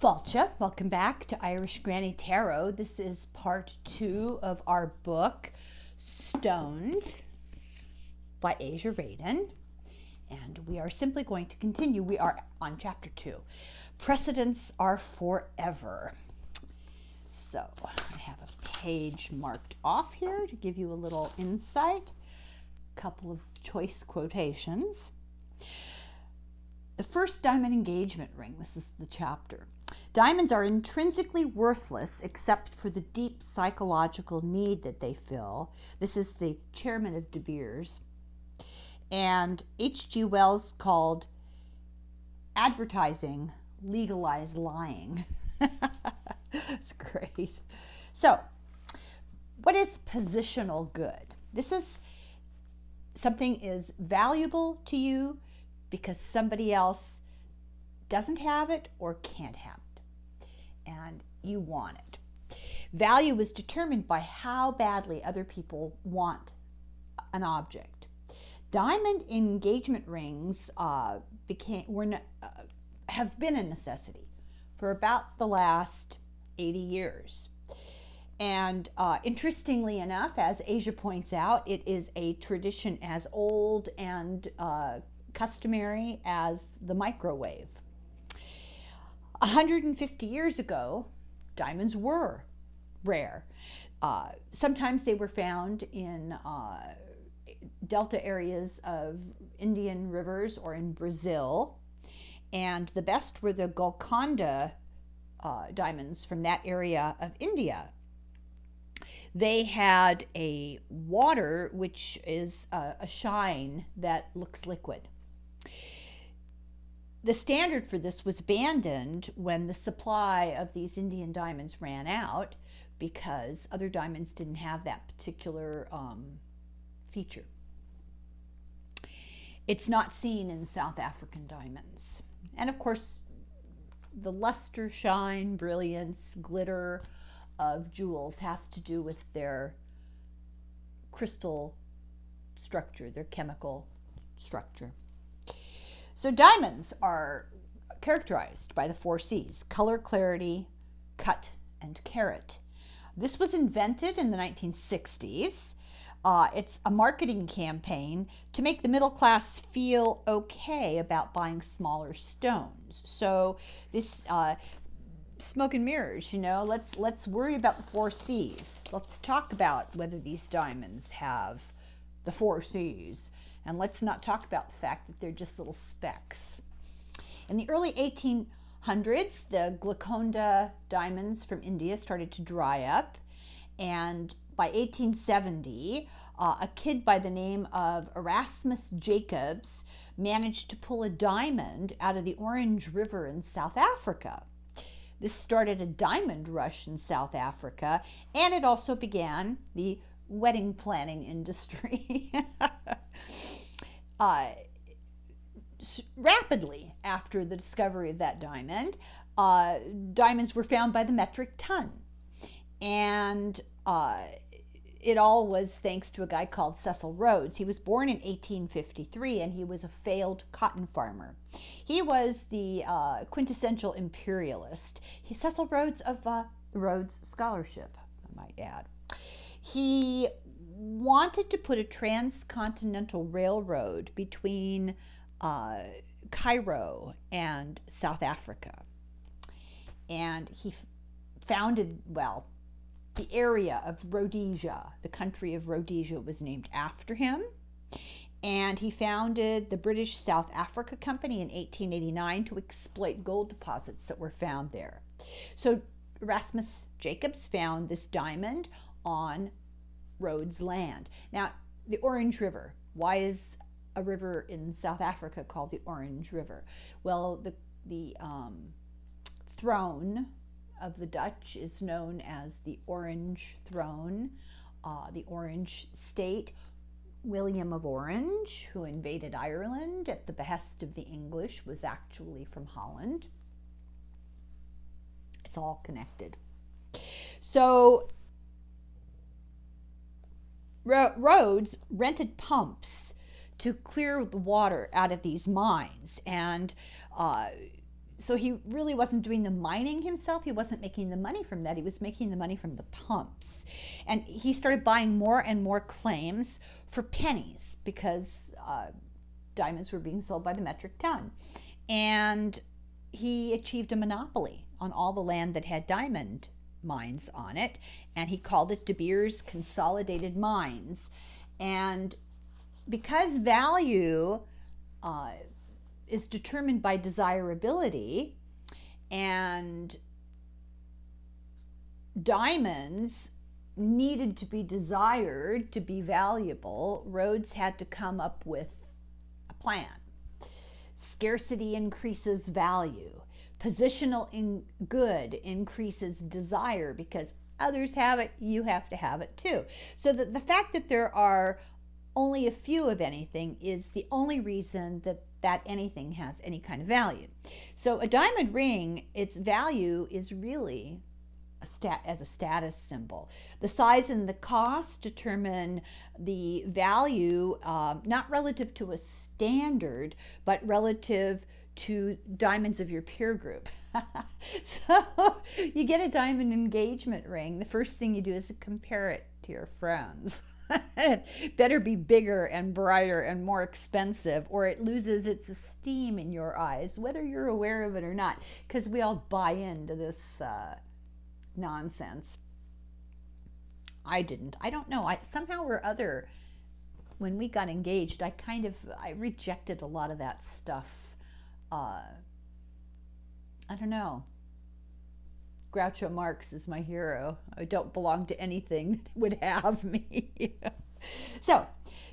Falcha, welcome back to Irish Granny Tarot. This is part 2 of our book, Stoned by Asia Raden. And we are simply going to continue. We are on chapter 2. Precedents are forever. So I have a page marked off here to give you a little insight. A couple of choice quotations. The first diamond engagement ring, this is the chapter. Diamonds are intrinsically worthless except for the deep psychological need that they fill. This is the chairman of De Beers. And H.G. Wells called advertising legalized lying. That's great. So, what is positional good? This is something is valuable to you because somebody else doesn't have it or can't have it, and you want it. Value is determined by how badly other people want an object. Diamond engagement rings have been a necessity for about the last 80 years. And interestingly enough, as Asia points out, it is a tradition as old and customary as the microwave. 150 years ago, diamonds were rare. Sometimes they were found in delta areas of Indian rivers or in Brazil. And the best were the Golconda diamonds from that area of India. They had a water which is a shine that looks liquid. The standard for this was abandoned when the supply of these Indian diamonds ran out because other diamonds didn't have that particular feature. It's not seen in South African diamonds. And of course, the luster, shine, brilliance, glitter of jewels has to do with their crystal structure, their chemical structure. So diamonds are characterized by the 4 C's: color, clarity, cut, and carat. This was invented in the 1960s. It's a marketing campaign to make the middle class feel okay about buying smaller stones. So this smoke and mirrors, let's worry about the 4 C's. Let's talk about whether these diamonds have the 4 C's. And let's not talk about the fact that they're just little specks. In the early 1800s, the Golconda diamonds from India started to dry up. And by 1870, a kid by the name of Erasmus Jacobs managed to pull a diamond out of the Orange River in South Africa. This started a diamond rush in South Africa, and it also began the wedding planning industry. Rapidly after the discovery of that diamond, diamonds were found by the metric ton. And it all was thanks to a guy called Cecil Rhodes. He was born in 1853, and he was a failed cotton farmer. He was the quintessential imperialist. Cecil Rhodes of the Rhodes Scholarship, I might add. He wanted to put a transcontinental railroad between Cairo and South Africa. And he founded, the area of Rhodesia, the country of Rhodesia was named after him. And he founded the British South Africa Company in 1889 to exploit gold deposits that were found there. So Erasmus Jacobs found this diamond on Rhodes land. Now, the Orange River. Why is a river in South Africa called the Orange River? Well, the throne of the Dutch is known as the Orange Throne, the Orange State. William of Orange, who invaded Ireland at the behest of the English, was actually from Holland. It's all connected. So Rhodes rented pumps to clear the water out of these mines, and So he really wasn't doing the mining himself. He wasn't making the money from that. He was making the money from the pumps. And he started buying more and more claims for pennies because diamonds were being sold by the metric ton. And he achieved a monopoly on all the land that had diamond mines on it. And he called it De Beers Consolidated Mines. And because value is determined by desirability, and diamonds needed to be desired to be valuable, Rhodes had to come up with a plan. Scarcity increases value. Positional good increases desire because others have it, you have to have it too. So the fact that there are only a few of anything is the only reason that anything has any kind of value. So a diamond ring, its value is really as a status symbol. The size and the cost determine the value, not relative to a standard, but relative to diamonds of your peer group. So you get a diamond engagement ring, the first thing you do is compare it to your friends. It better be bigger and brighter and more expensive, or it loses its esteem in your eyes, whether you're aware of it or not, because we all buy into this nonsense. I didn't. I don't know. Somehow or other, when we got engaged, I rejected a lot of that stuff. I don't know. Groucho Marx is my hero. I don't belong to anything that would have me. So,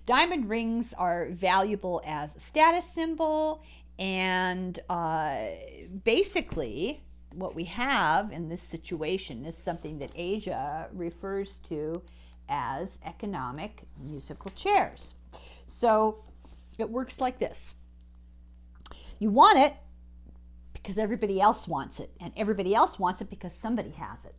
diamond rings are valuable as a status symbol, and basically what we have in this situation is something that Asia refers to as economic musical chairs. So, it works like this. You want it because everybody else wants it, and everybody else wants it because somebody has it.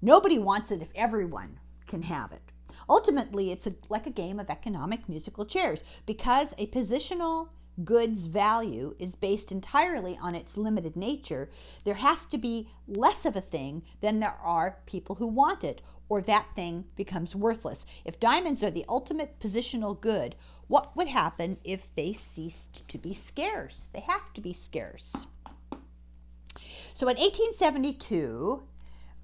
Nobody wants it if everyone can have it. Ultimately, it's like a game of economic musical chairs, because a positional goods value is based entirely on its limited nature. There has to be less of a thing than there are people who want it, or that thing becomes worthless. If diamonds are the ultimate positional good, what would happen if they ceased to be scarce? They have to be scarce. So in 1872,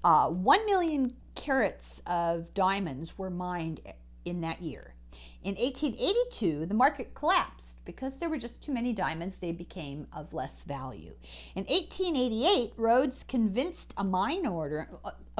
1 million carats of diamonds were mined in that year. In 1882, the market collapsed because there were just too many diamonds. They became of less value. In 1888, Rhodes convinced a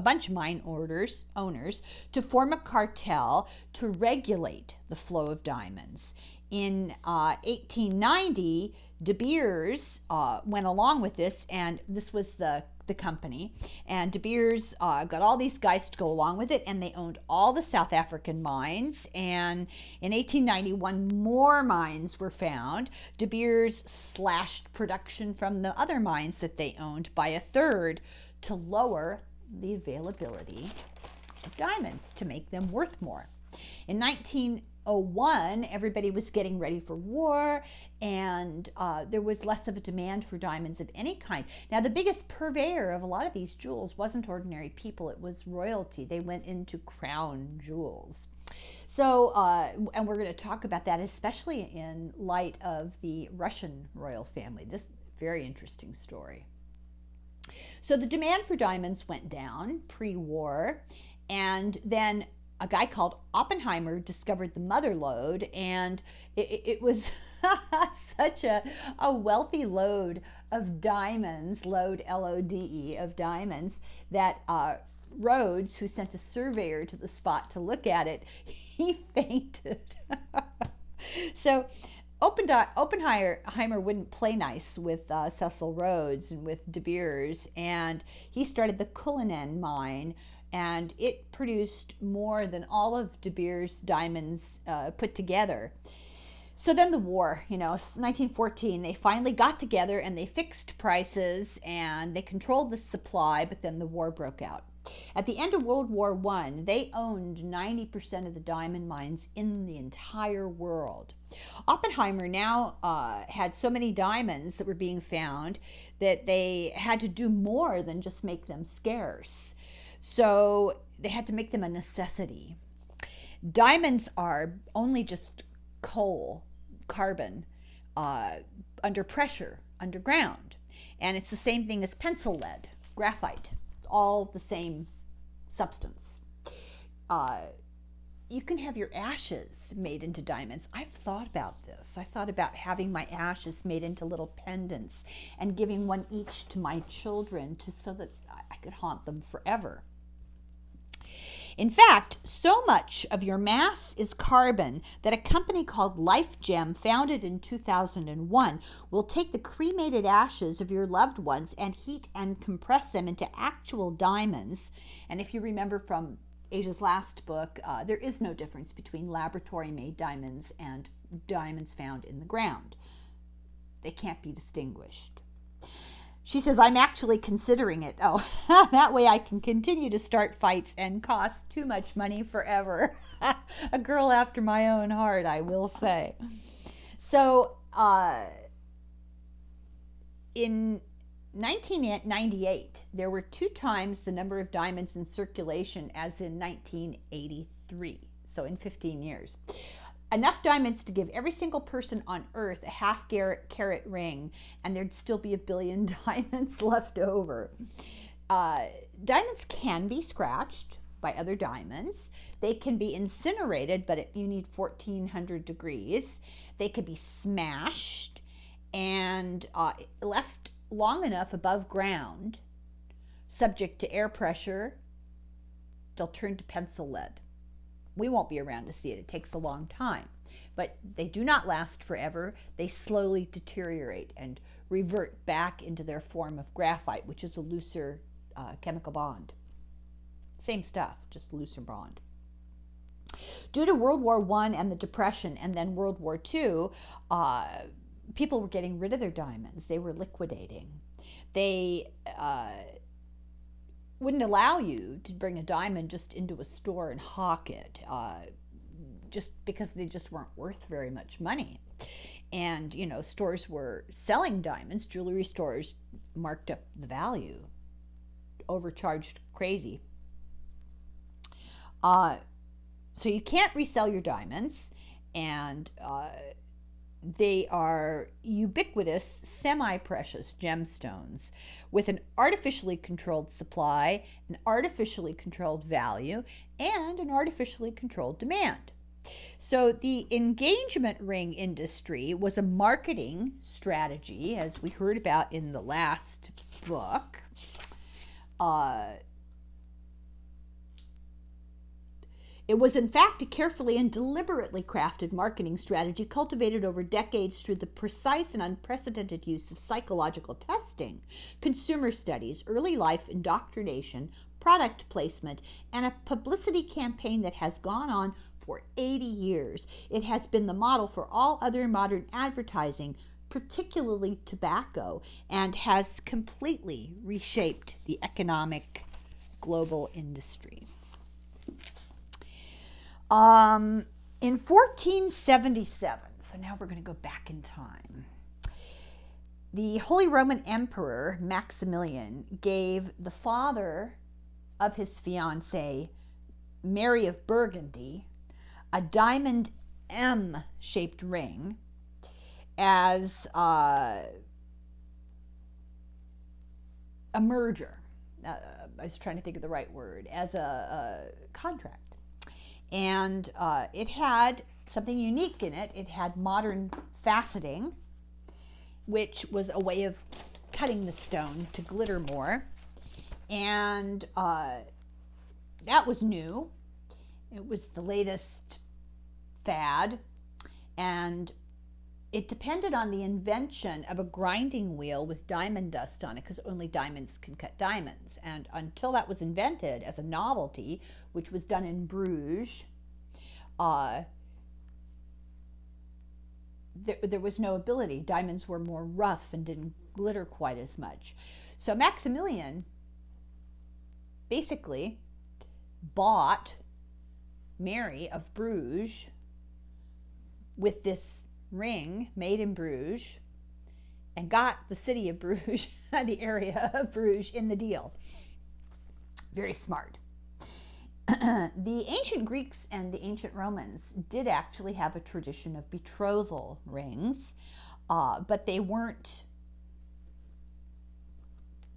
bunch of mine owners to form a cartel to regulate the flow of diamonds. In 1890, De Beers went along with this, and this was the company, and De Beers got all these guys to go along with it, and they owned all the South African mines. And in 1891, more mines were found. De Beers slashed production from the other mines that they owned by a third to lower the availability of diamonds, to make them worth more. In 1901, everybody was getting ready for war, and there was less of a demand for diamonds of any kind. Now, the biggest purveyor of a lot of these jewels wasn't ordinary people, it was royalty. They went into crown jewels. So, and we're going to talk about that, especially in light of the Russian royal family. This very interesting story. So the demand for diamonds went down pre-war, and then a guy called Oppenheimer discovered the mother lode, and it was such a wealthy lode of diamonds, lode, L-O-D-E, of diamonds, that Rhodes, who sent a surveyor to the spot to look at it, he fainted. So Oppenheimer wouldn't play nice with Cecil Rhodes and with De Beers, and he started the Cullinan mine, and it produced more than all of De Beers' diamonds put together. So then the war, 1914, they finally got together and they fixed prices and they controlled the supply, but then the war broke out. At the end of World War I, they owned 90% of the diamond mines in the entire world. Oppenheimer now had so many diamonds that were being found that they had to do more than just make them scarce. So they had to make them a necessity. Diamonds are only just coal, carbon, under pressure, underground. And it's the same thing as pencil lead, graphite, all the same substance. You can have your ashes made into diamonds. I've thought about this. I thought about having my ashes made into little pendants and giving one each to my children so that I could haunt them forever. In fact, so much of your mass is carbon that a company called Life Gem, founded in 2001, will take the cremated ashes of your loved ones and heat and compress them into actual diamonds. And if you remember from Asia's last book, there is no difference between laboratory-made diamonds and diamonds found in the ground. They can't be distinguished. She says, I'm actually considering it. Oh, that way I can continue to start fights and cost too much money forever. A girl after my own heart, I will say. So, in 1998, there were 2 times the number of diamonds in circulation as in 1983. So, in 15 years. Enough diamonds to give every single person on Earth a half-carat ring, and there'd still be 1 billion diamonds left over. Diamonds can be scratched by other diamonds. They can be incinerated, but you need 1400 degrees. They can be smashed and left long enough above ground, subject to air pressure, they'll turn to pencil lead. We won't be around to see it. It takes a long time. But they do not last forever. They slowly deteriorate and revert back into their form of graphite, which is a looser chemical bond. Same stuff, just looser bond. Due to World War I and the Depression and then World War II, people were getting rid of their diamonds. They were liquidating. They wouldn't allow you to bring a diamond just into a store and hawk it, just because they just weren't worth very much money. And, you know, stores were selling diamonds, jewelry stores marked up the value, overcharged crazy. So you can't resell your diamonds, and they are ubiquitous, semi-precious gemstones with an artificially controlled supply, an artificially controlled value, and an artificially controlled demand. So the engagement ring industry was a marketing strategy, as we heard about in the last book. It was, in fact, a carefully and deliberately crafted marketing strategy cultivated over decades through the precise and unprecedented use of psychological testing, consumer studies, early life indoctrination, product placement, and a publicity campaign that has gone on for 80 years. It has been the model for all other modern advertising, particularly tobacco, and has completely reshaped the economic global industry. In 1477, so now we're going to go back in time, the Holy Roman Emperor Maximilian gave the father of his fiancée, Mary of Burgundy, a diamond M-shaped ring as a merger. I was trying to think of the right word, as a contract. And it had something unique in it. It had modern faceting, which was a way of cutting the stone to glitter more. And that was new. It was the latest fad. And it depended on the invention of a grinding wheel with diamond dust on it, because only diamonds can cut diamonds. And until that was invented as a novelty, which was done in Bruges, there was no ability. Diamonds were more rough and didn't glitter quite as much. So Maximilian basically bought Mary of Bruges with this ring made in Bruges and got the city of Bruges, the area of Bruges, in the deal. Very smart. The ancient Greeks and the ancient Romans did actually have a tradition of betrothal rings, but they weren't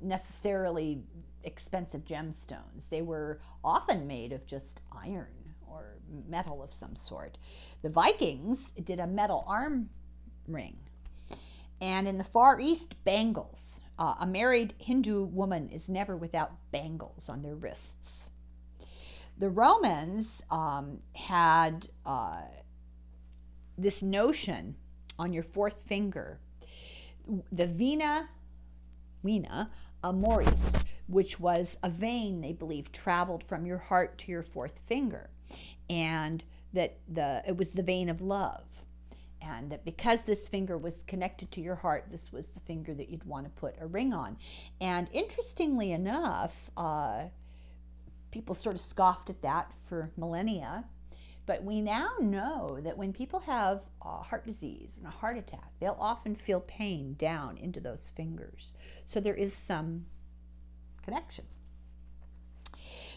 necessarily expensive gemstones. They were often made of just iron or metal of some sort. The Vikings did a metal arm ring. And in the Far East, bangles. A married Hindu woman is never without bangles on their wrists. The Romans had this notion on your fourth finger, the vena amoris, which was a vein they believed traveled from your heart to your fourth finger, and that it was the vein of love, and that because this finger was connected to your heart, this was the finger that you'd want to put a ring on. And interestingly enough, people sort of scoffed at that for millennia, but we now know that when people have heart disease and a heart attack, they'll often feel pain down into those fingers. So there is some connection.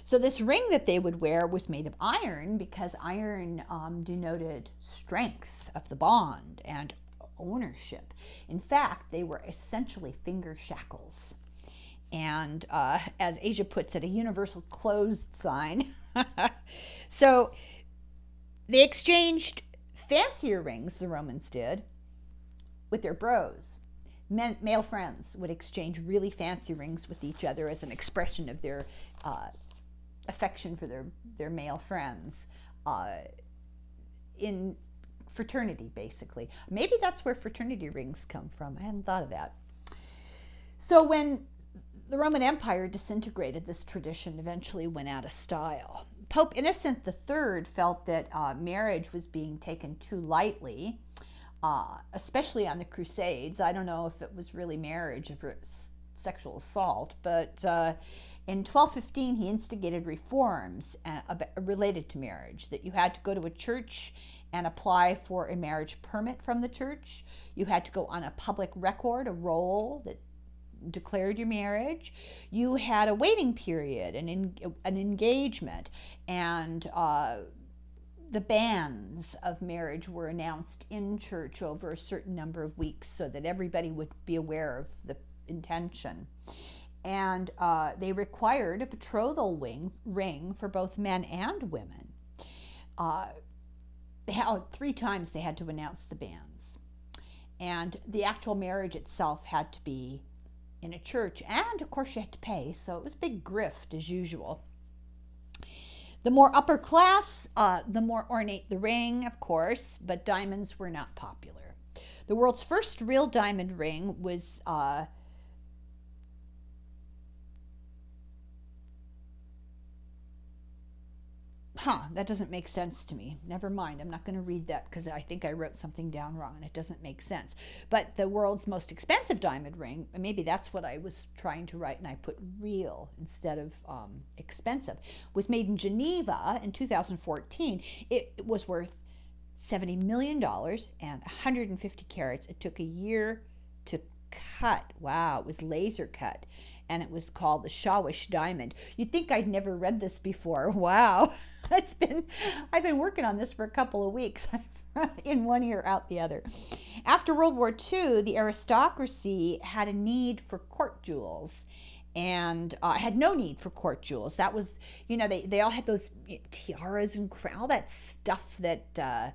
So this ring that they would wear was made of iron because iron denoted strength of the bond and ownership. In fact, they were essentially finger shackles. And as Asia puts it, a universal closed sign. So they exchanged fancier rings, the Romans did, with their bros. Male friends would exchange really fancy rings with each other as an expression of their affection for their male friends in fraternity, basically. Maybe that's where fraternity rings come from. I hadn't thought of that. So when the Roman Empire disintegrated, this tradition eventually went out of style. Pope Innocent III felt that marriage was being taken too lightly, especially on the Crusades. I don't know if it was really marriage, if it's sexual assault, but in 1215 he instigated reforms related to marriage, that you had to go to a church and apply for a marriage permit from the church. You had to go on a public record, a roll that declared your marriage. You had a waiting period, an engagement, and the banns of marriage were announced in church over a certain number of weeks so that everybody would be aware of the intention. And they required a betrothal ring for both men and women. 3 times they had to announce the bans. And the actual marriage itself had to be in a church, and of course you had to pay, so it was a big grift as usual. The more upper class, the more ornate the ring, of course, but diamonds were not popular. The world's first real diamond ring was that doesn't make sense to me. Never mind. I'm not going to read that because I think I wrote something down wrong and it doesn't make sense. But the world's most expensive diamond ring, maybe that's what I was trying to write and I put real instead of expensive, was made in Geneva in 2014. It was worth $70 million and 150 carats. It took a year to cut. Wow, it was laser cut. And it was called the Shawish diamond. You'd think I'd never read this before. Wow. I've been working on this for a couple of weeks. In one ear, out the other. After World War II, the aristocracy had a need for court jewels and had no need for court jewels. That was, they all had those tiaras and all that stuff that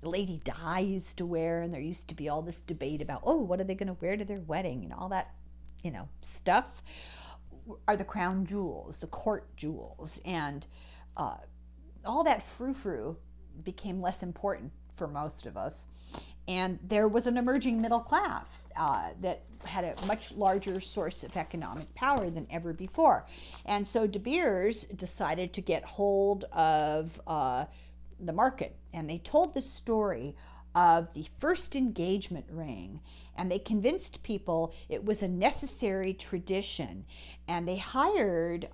Lady Di used to wear. And there used to be all this debate about, what are they going to wear to their wedding and all that, stuff, are the crown jewels, the court jewels. And all that frou-frou became less important for most of us. And there was an emerging middle class that had a much larger source of economic power than ever before. And so De Beers decided to get hold of the market. And they told the story of the first engagement ring, and they convinced people it was a necessary tradition. And they hired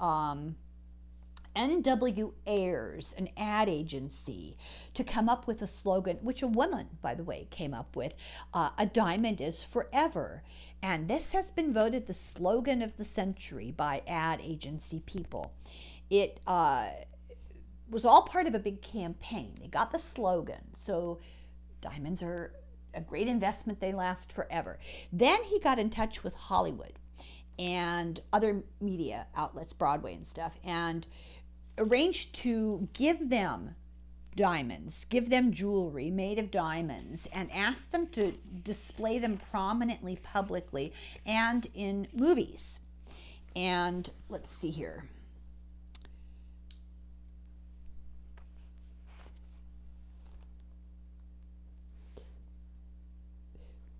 N.W. Ayers, an ad agency, to come up with a slogan, which a woman, by the way, came up with, a diamond is forever. And this has been voted the slogan of the century by ad agency people. It was all part of a big campaign. They got the slogan. So diamonds are a great investment. They last forever. Then he got in touch with Hollywood and other media outlets, Broadway and stuff, and arranged to give them diamonds, give them jewelry made of diamonds, and ask them to display them prominently publicly and in movies. And let's see here.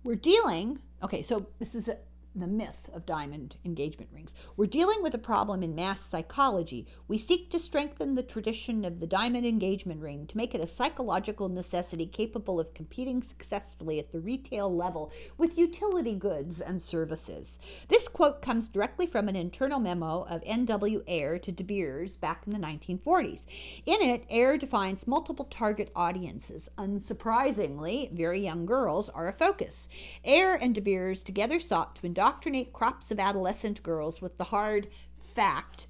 We're dealing, okay, so this is the myth of diamond engagement rings. We're dealing with a problem in mass psychology. We seek to strengthen the tradition of the diamond engagement ring to make it a psychological necessity capable of competing successfully at the retail level with utility goods and services. This quote comes directly from an internal memo of N.W. Ayer to De Beers back in the 1940s. In it, Ayer defines multiple target audiences. Unsurprisingly, very young girls are a focus. Ayer and De Beers together sought to indoctrinate crops of adolescent girls with the hard fact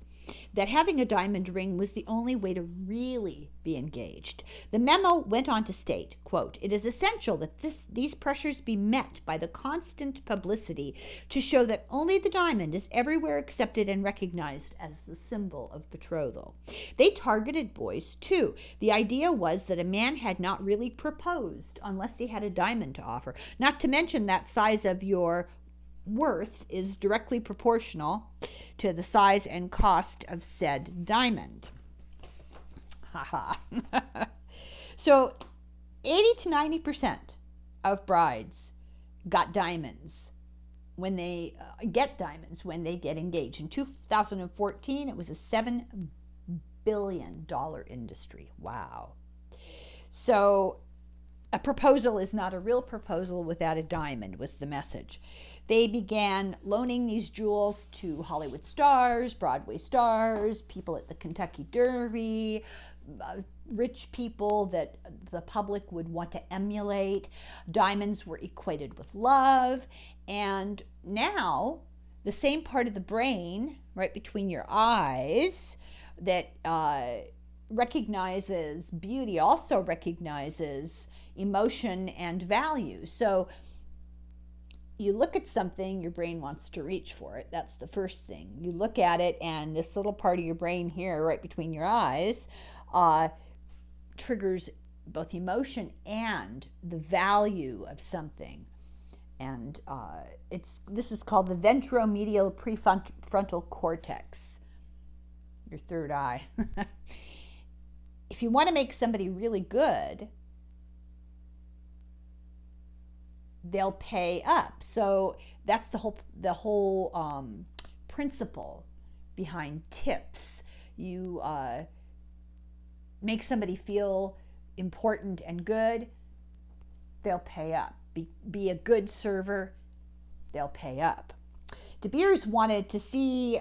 that having a diamond ring was the only way to really be engaged. The memo went on to state, quote, "It is essential that these pressures be met by the constant publicity to show that only the diamond is everywhere accepted and recognized as the symbol of betrothal." They targeted boys too. The idea was that a man had not really proposed unless he had a diamond to offer, not to mention that size of your worth is directly proportional to the size and cost of said diamond. Haha. So 80 to 90% of brides got diamonds when they get engaged. In 2014, it was a $7 billion industry. Wow. So a proposal is not a real proposal without a diamond, was the message. They began loaning these jewels to Hollywood stars, Broadway stars, people at the Kentucky Derby, rich people that the public would want to emulate. Diamonds were equated with love. And now the same part of the brain, right between your eyes, that recognizes beauty also recognizes emotion and value. So you look at something, your brain wants to reach for it. That's the first thing. You look at it, and this little part of your brain here, right between your eyes, triggers both emotion and the value of something. And this is called the ventromedial prefrontal cortex, your third eye. If you want to make somebody really good, they'll pay up. So that's the whole principle behind tips. You make somebody feel important and good, they'll pay up. Be a good server, they'll pay up. De Beers wanted to see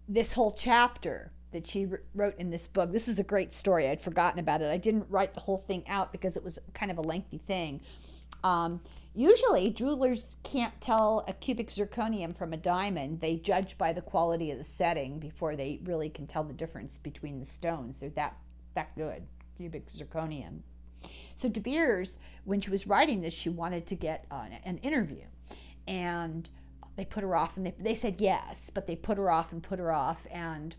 this whole chapter that she wrote in this book. This is a great story. I'd forgotten about it. I didn't write the whole thing out because it was kind of a lengthy thing. Usually, jewelers can't tell a cubic zirconium from a diamond. They judge by the quality of the setting before they really can tell the difference between the stones. They're that good, cubic zirconium. So De Beers, when she was writing this, she wanted to get an interview. And they put her off, and they said yes, but they put her off, and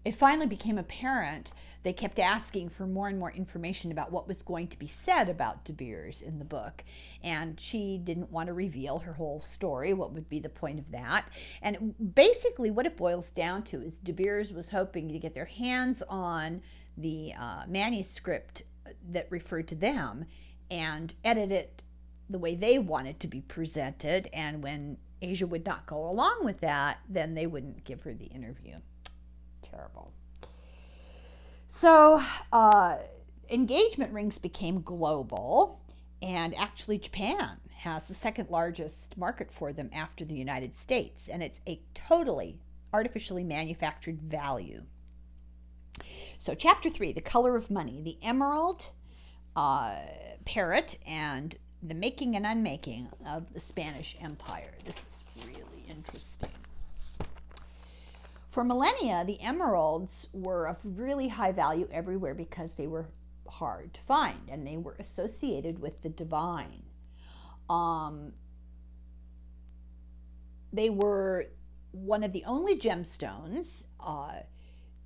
it finally became apparent. They kept asking for more and more information about what was going to be said about De Beers in the book, and she didn't want to reveal her whole story. What would be the point of that? And basically what it boils down to is De Beers was hoping to get their hands on the manuscript that referred to them and edit it the way they wanted to be presented, and when Asia would not go along with that, then they wouldn't give her the interview. Terrible. So engagement rings became global, and actually Japan has the second largest market for them after the United States, and it's a totally artificially manufactured value. So chapter 3, the color of money, the emerald, parrot, and the making and unmaking of the Spanish Empire. This is really interesting. For millennia, the emeralds were of really high value everywhere because they were hard to find and they were associated with the divine. They were one of the only gemstones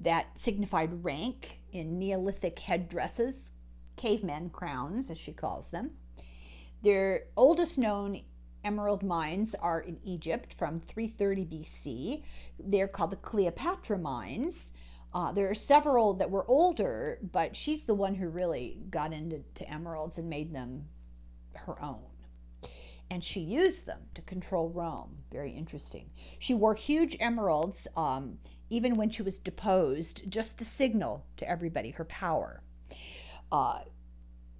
that signified rank in Neolithic headdresses, caveman crowns, as she calls them. Their oldest known emerald mines are in Egypt from 330 BC. They're called the Cleopatra Mines. There are several that were older, but she's the one who really got into emeralds and made them her own. And she used them to control Rome. Very interesting. She wore huge emeralds even when she was deposed, just to signal to everybody her power.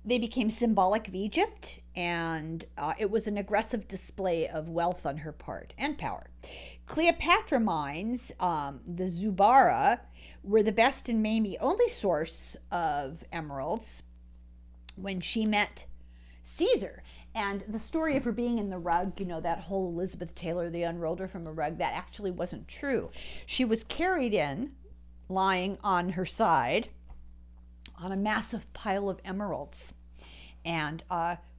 They became symbolic of Egypt, and it was an aggressive display of wealth on her part and power. Cleopatra Mines, the Zubara, were the best and maybe only source of emeralds when she met Caesar. And the story of her being in the rug, you know, that whole Elizabeth Taylor, they unrolled her from a rug, that actually wasn't true. She was carried in, lying on her side, on a massive pile of emeralds and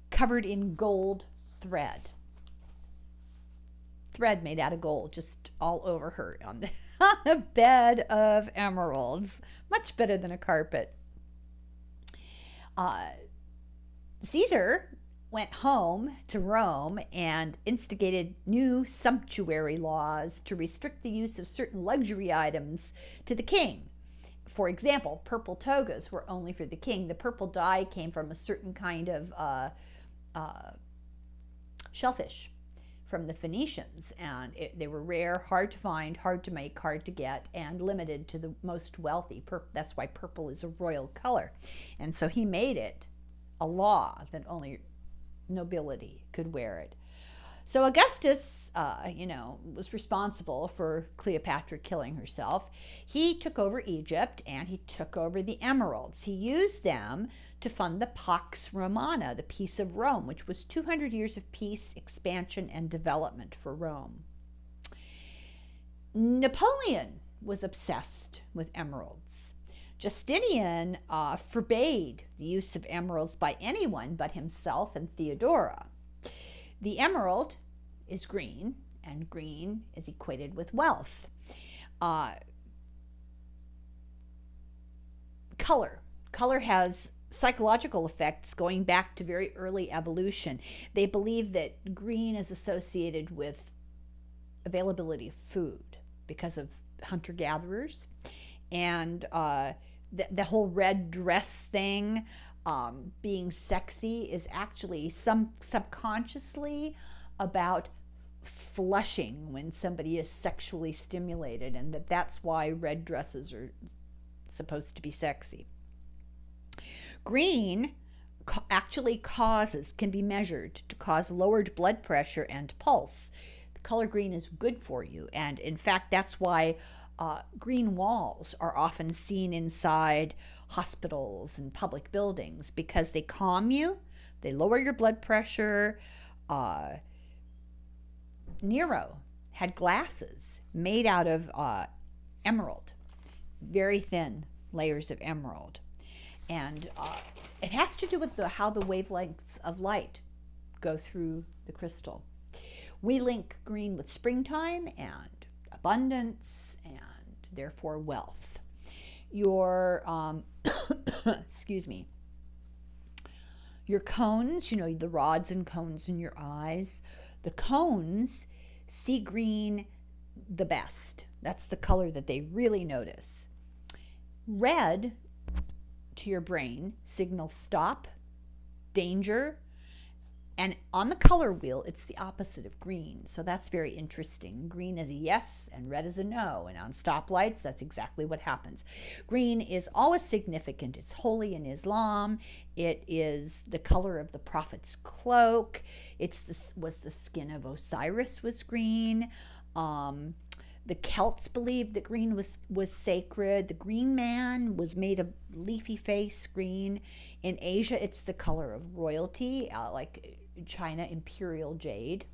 covered in gold thread. Thread made out of gold, just all over her on the bed of emeralds. Much better than a carpet. Caesar went home to Rome and instigated new sumptuary laws to restrict the use of certain luxury items to the king. For example, purple togas were only for the king. The purple dye came from a certain kind of shellfish from the Phoenicians, and they were rare, hard to find, hard to make, hard to get, and limited to the most wealthy. That's why purple is a royal color. And so he made it a law that only nobility could wear it. So Augustus, was responsible for Cleopatra killing herself. He took over Egypt and he took over the emeralds. He used them to fund the Pax Romana, the peace of Rome, which was 200 years of peace, expansion, and development for Rome. Napoleon was obsessed with emeralds. Justinian forbade the use of emeralds by anyone but himself and Theodora. The emerald is green, and green is equated with wealth. Color has psychological effects going back to very early evolution. They believe that green is associated with availability of food because of hunter-gatherers, and the whole red dress thing, being sexy, is actually subconsciously about flushing when somebody is sexually stimulated, and that's why red dresses are supposed to be sexy. Green actually can be measured to cause lowered blood pressure and pulse. The color green is good for you, and in fact, that's why green walls are often seen inside hospitals and public buildings, because they calm you, they lower your blood pressure. Nero had glasses made out of emerald, very thin layers of emerald. And it has to do with how the wavelengths of light go through the crystal. We link green with springtime and abundance and therefore wealth. Your your cones, the rods and cones in your eyes, the cones see green the best. That's the color that they really notice. Red, to your brain, signals stop, danger, And on the color wheel, it's the opposite of green. So that's very interesting. Green is a yes and red is a no. And on stoplights, that's exactly what happens. Green is always significant. It's holy in Islam. It is the color of the prophet's cloak. Was the skin of Osiris was green. The Celts believed that green was sacred. The green man was made of leafy face green. In Asia, it's the color of royalty, like China, imperial jade.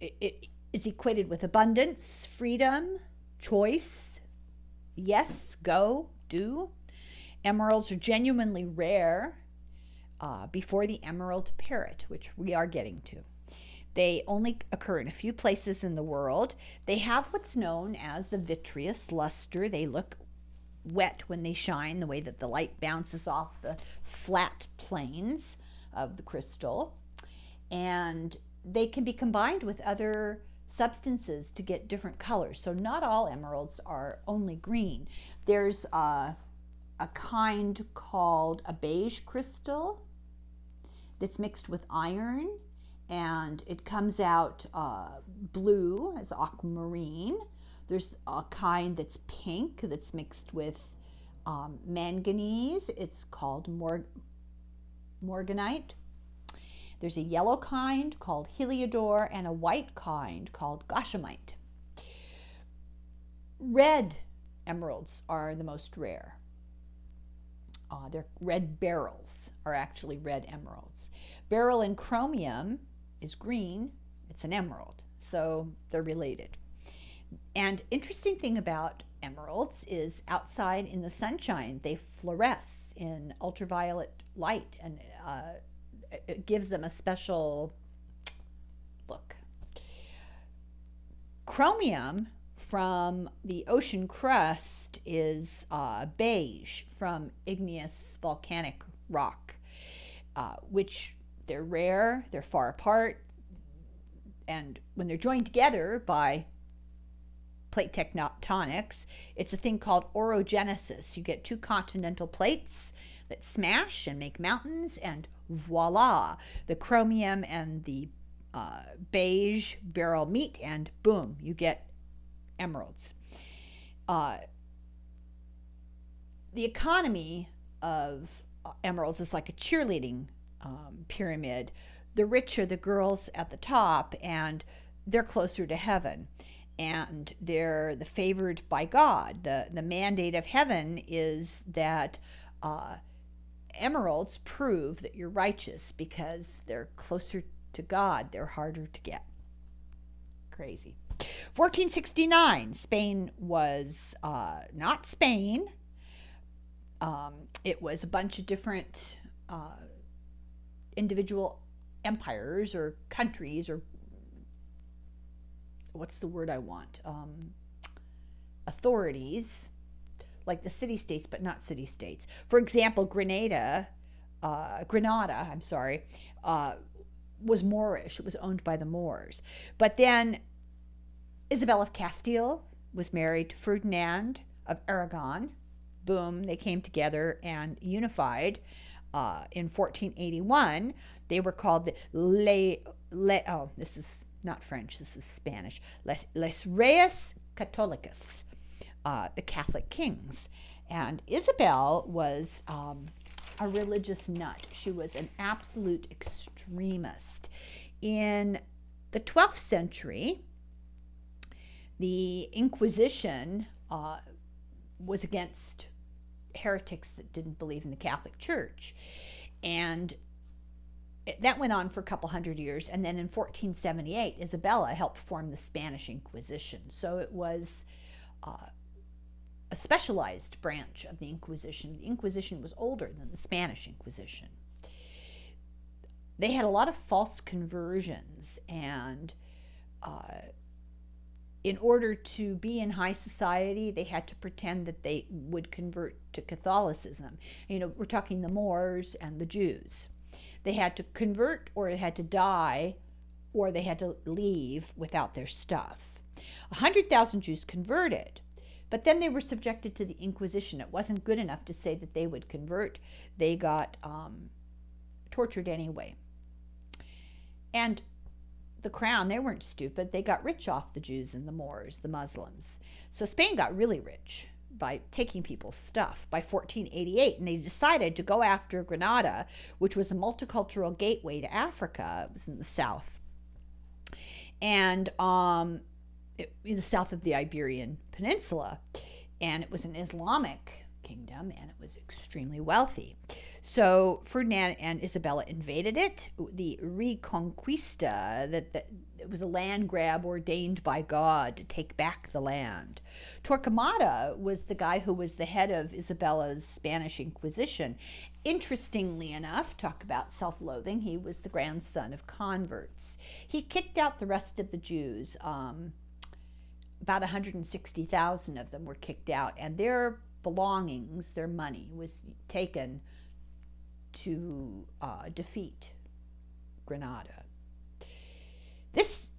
It is equated with abundance, freedom, choice, yes, go, do. Emeralds are genuinely rare before the emerald parrot, which we are getting to. They only occur in a few places in the world. They have what's known as the vitreous luster. They look wet when they shine, the way that the light bounces off the flat planes of the crystal. And they can be combined with other substances to get different colors. So not all emeralds are only green. There's a kind called a beige crystal that's mixed with iron, and it comes out blue as aquamarine. There's a kind that's pink that's mixed with manganese. It's called morganite. There's a yellow kind called heliodor and a white kind called gossamite. Red emeralds are the most rare. Their red beryls are actually red emeralds. Beryl in chromium is green. It's an emerald, so they're related. And interesting thing about emeralds is outside in the sunshine, they fluoresce in ultraviolet light, and it gives them a special look. Chromium from the ocean crust is beige from igneous volcanic rock, which they're rare, they're far apart, and when they're joined together by plate tectonics, it's a thing called orogenesis. You get two continental plates that smash and make mountains, and voila, the chromium and the beige beryl meet, and boom, you get emeralds. The economy of emeralds is like a cheerleading pyramid. The rich are the girls at the top, and they're closer to heaven, and they're the favored by God. The mandate of heaven is that emeralds prove that you're righteous because they're closer to God. They're harder to get. Crazy. 1469, Spain was not Spain. It was a bunch of different individual empires or countries, or what's the word I want? Authorities, like the city-states, but not city-states. For example, Granada, was Moorish. It was owned by the Moors. But then Isabel of Castile was married to Ferdinand of Aragon. Boom, they came together and unified. In 1481, they were called this is not French, this is Spanish, Les Reyes Católicos, the Catholic kings. And Isabel was a religious nut. She was an absolute extremist. In the 12th century, the Inquisition was against heretics that didn't believe in the Catholic Church. And that went on for a couple hundred years. And then in 1478, Isabella helped form the Spanish Inquisition. So it was a specialized branch of the Inquisition. The Inquisition was older than the Spanish Inquisition. They had a lot of false conversions, and in order to be in high society, they had to pretend that they would convert to Catholicism. You know, we're talking the Moors and the Jews. They had to convert, or it had to die, or they had to leave without their stuff. 100,000 Jews converted, but then they were subjected to the Inquisition. It wasn't good enough to say that they would convert. They got tortured anyway. And the crown, they weren't stupid. They got rich off the Jews and the Moors, the Muslims. So Spain got really rich by taking people's stuff by 1488, and they decided to go after Granada, which was a multicultural gateway to Africa. It was in the south, and in the south of the Iberian Peninsula, and it was an Islamic kingdom, and it was extremely wealthy. So Ferdinand and Isabella invaded it. The Reconquista, it was a land grab ordained by God to take back the land. Torquemada was the guy who was the head of Isabella's Spanish Inquisition. Interestingly enough, talk about self-loathing, he was the grandson of converts. He kicked out the rest of the Jews. About 160,000 of them were kicked out, and their belongings, their money, was taken to defeat Granada. This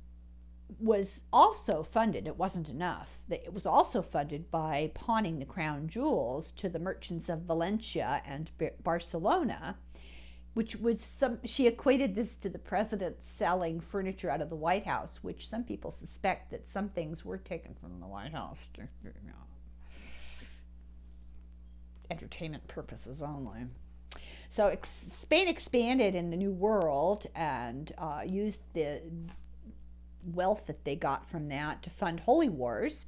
was also funded, it wasn't enough, it was also funded by pawning the crown jewels to the merchants of Valencia and Barcelona, which was she equated this to the president selling furniture out of the White House, which some people suspect that some things were taken from the White House to, entertainment purposes only. So Spain expanded in the New World and used the wealth that they got from that to fund holy wars.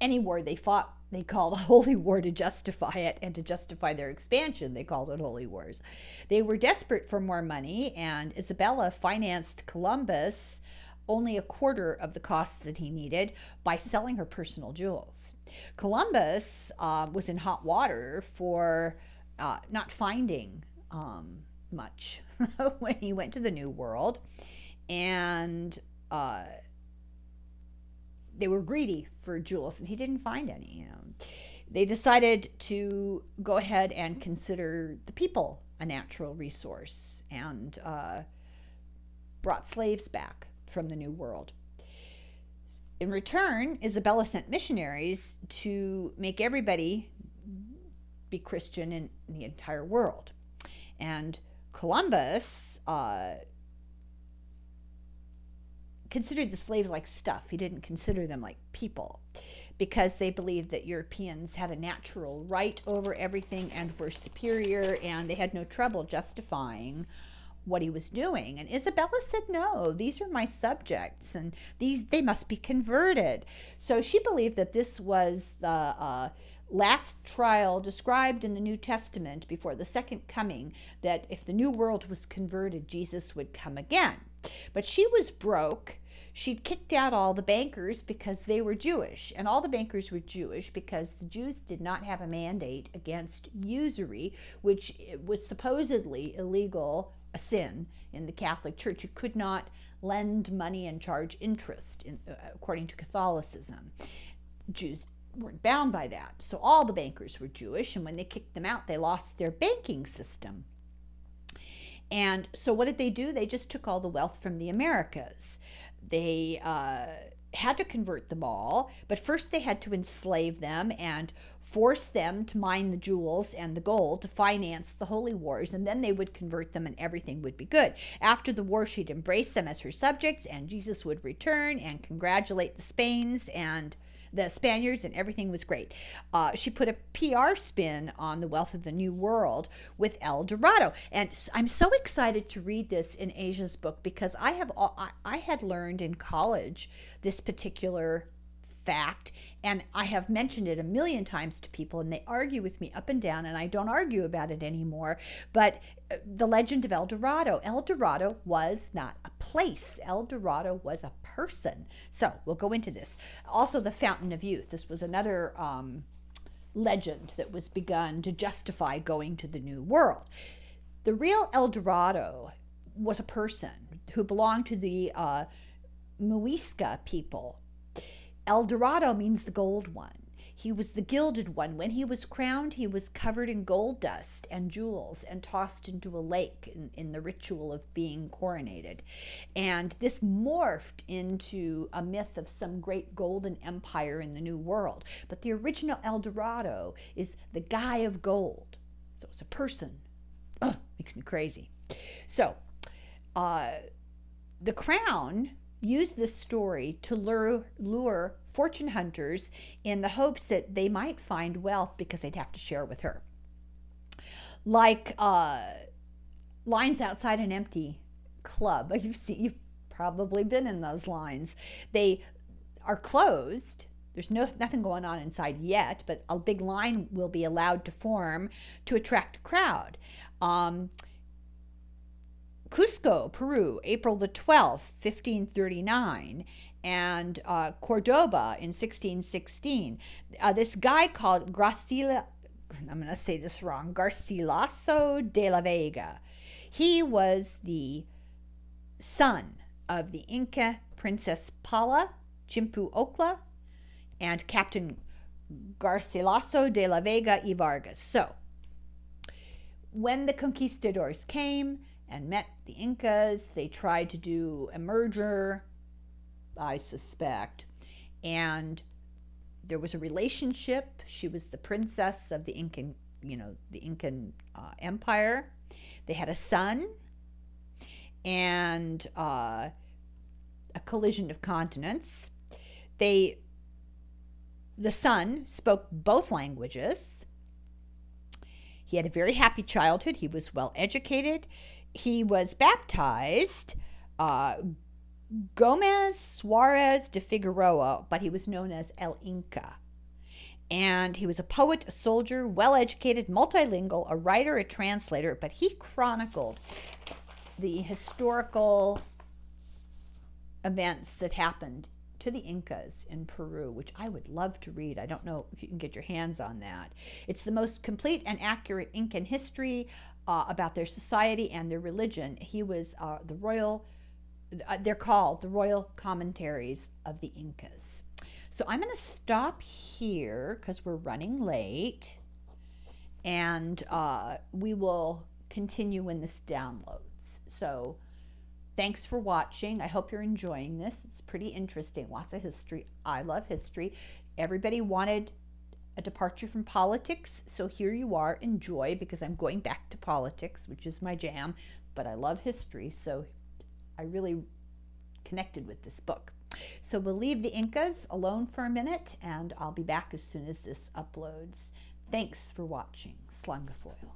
Any war they fought, they called a holy war to justify it, and to justify their expansion, they called it holy wars. They were desperate for more money, and Isabella financed Columbus only a quarter of the costs that he needed by selling her personal jewels. Columbus was in hot water for not finding much when he went to the New World, and they were greedy for jewels, and he didn't find any. They decided to go ahead and consider the people a natural resource, and brought slaves back from the New World. In return, Isabella sent missionaries to make everybody be Christian in the entire world. And Columbus considered the slaves like stuff. He didn't consider them like people, because they believed that Europeans had a natural right over everything and were superior, and they had no trouble justifying what he was doing. And Isabella said, no, these are my subjects, and they must be converted. So she believed that this was the last trial described in the New Testament before the second coming, that if the New World was converted, Jesus would come again. But she was broke. She'd kicked out all the bankers because they were Jewish, and all the bankers were Jewish because the Jews did not have a mandate against usury, which was supposedly illegal, a sin in the Catholic Church. You could not lend money and charge interest, according to Catholicism. Jews weren't bound by that. So all the bankers were Jewish, and when they kicked them out, they lost their banking system. And so what did they do? They just took all the wealth from the Americas. They had to convert them all, but first they had to enslave them and force them to mine the jewels and the gold to finance the holy wars, and then they would convert them and everything would be good. After the war, she'd embrace them as her subjects, and Jesus would return and congratulate the Spaniards, and everything was great. She put a PR spin on the wealth of the New World with El Dorado. And I'm so excited to read this in Asia's book, because I had learned in college this particular fact, and I have mentioned it a million times to people, and they argue with me up and down, and I don't argue about it anymore. But the legend of El Dorado was not a place. El Dorado was a person. So we'll go into this. Also, the Fountain of Youth. This was another legend that was begun to justify going to the New World. The real El Dorado was a person who belonged to the Muisca people. El Dorado means the gold one. He was the gilded one. When he was crowned, he was covered in gold dust and jewels and tossed into a lake in the ritual of being coronated. And this morphed into a myth of some great golden empire in the New World. But the original El Dorado is the guy of gold. So it's a person. Ugh, makes me crazy. So the crown used this story to lure fortune hunters in the hopes that they might find wealth because they'd have to share with her. Like lines outside an empty club. You've probably been in those lines. They are closed. There's nothing going on inside yet, but a big line will be allowed to form to attract a crowd. Cusco, Peru, April the 12th, 1539, and Cordoba in 1616. This guy called Garcilaso de la Vega. He was the son of the Inca Princess Paula Chimpu Ocla and Captain Garcilaso de la Vega y Vargas. So, when the conquistadors came and met the Incas, they tried to do a merger, I suspect, and there was a relationship. She was the princess of the Incan, Empire. They had a son, and a collision of continents. The son spoke both languages. He had a very happy childhood. He was well educated. He was baptized Gomez Suarez de Figueroa, but he was known as El Inca. And he was a poet, a soldier, well educated, multilingual, a writer, a translator, but he chronicled the historical events that happened to the Incas in Peru, which I would love to read. I don't know if you can get your hands on that. It's the most complete and accurate Incan history about their society and their religion. He was they're called the royal commentaries of the Incas. So I'm going to stop here because we're running late, and we will continue when this downloads. So thanks for watching. I hope you're enjoying this. It's pretty interesting. Lots of history. I love history. Everybody wanted a departure from politics, so here you are. Enjoy, because I'm going back to politics, which is my jam, but I love history, so I really connected with this book. So we'll leave the Incas alone for a minute, and I'll be back as soon as this uploads. Thanks for watching. Slangafoil.